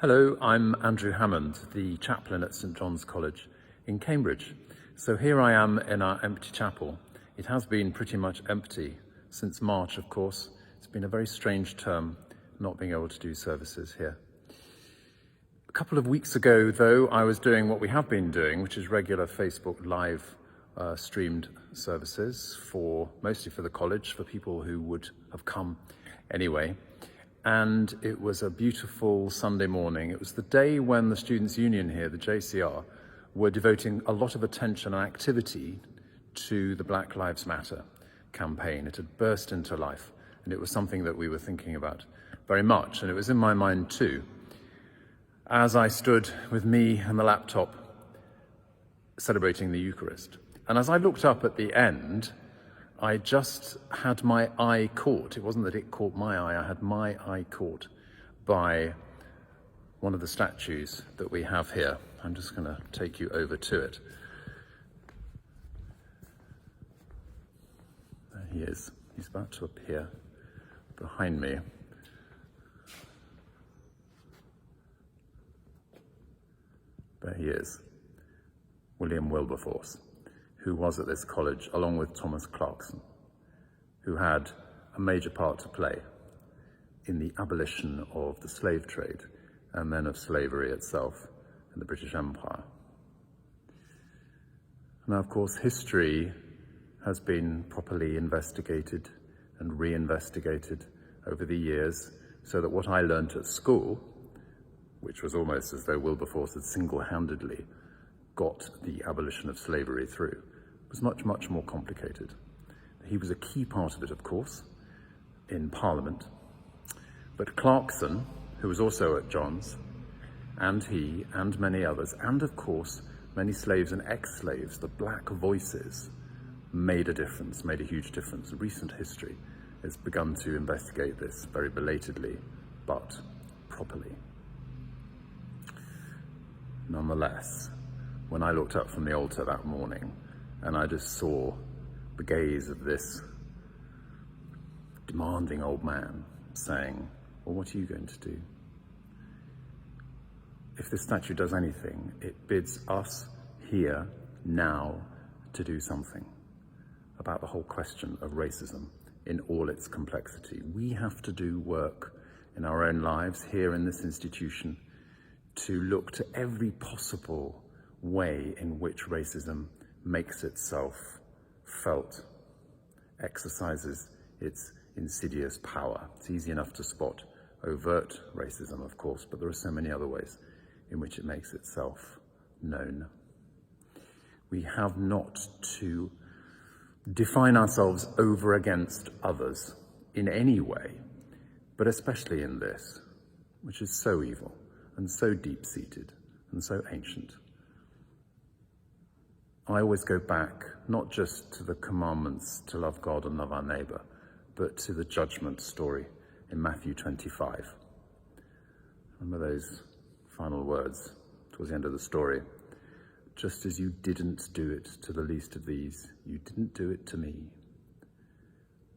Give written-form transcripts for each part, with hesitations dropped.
Hello, I'm Andrew Hammond, the chaplain at St John's College in Cambridge. So here I am in our empty chapel. It has been pretty much empty since March, of course. It's been a very strange term not being able to do services here. A couple of weeks ago, though, I was doing what we have been doing, which is regular Facebook live streamed services mostly for the college, for people who would have come anyway. And it was a beautiful Sunday morning. It was the day when the Students' Union here, the JCR, were devoting a lot of attention and activity to the Black Lives Matter campaign. It had burst into life, and it was something that we were thinking about very much, and it was in my mind too. As I stood with me and the laptop celebrating the Eucharist. And as I looked up at the end, I just had my eye caught. It wasn't that it caught my eye, I had my eye caught by one of the statues that we have here. I'm just going to take you over to it. There he is. He's about to appear behind me. There he is, William Wilberforce, who was at this college along with Thomas Clarkson, who had a major part to play in the abolition of the slave trade and then of slavery itself in the British Empire. Now, of course, history has been properly investigated and reinvestigated over the years, so that what I learnt at school, which was almost as though Wilberforce had single-handedly got the abolition of slavery through, was much, much more complicated. He was a key part of it, of course, in Parliament. But Clarkson, who was also at John's, and he and many others, and of course, many slaves and ex-slaves, the black voices, made a difference, made a huge difference. Recent history has begun to investigate this very belatedly, but properly. Nonetheless, when I looked up from the altar that morning, and I just saw the gaze of this demanding old man saying, well, what are you going to do? If this statue does anything, it bids us here, now, to do something about the whole question of racism in all its complexity. We have to do work in our own lives here in this institution to look to every possible way in which racism makes itself felt, exercises its insidious power. It's easy enough to spot overt racism, of course, but there are so many other ways in which it makes itself known. We have not to define ourselves over against others in any way, but especially in this, which is so evil and so deep-seated and so ancient. I always go back, not just to the commandments to love God and love our neighbour, but to the judgment story in Matthew 25. Remember those final words towards the end of the story? Just as you didn't do it to the least of these, you didn't do it to me.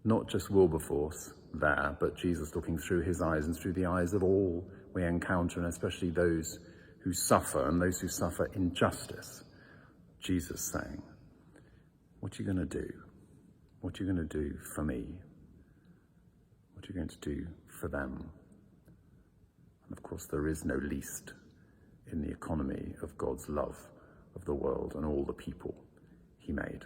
Not just Wilberforce there, but Jesus looking through his eyes and through the eyes of all we encounter, and especially those who suffer and those who suffer injustice. Jesus saying, what are you going to do? What are you going to do for me? What are you going to do for them? And of course, there is no least in the economy of God's love of the world and all the people he made.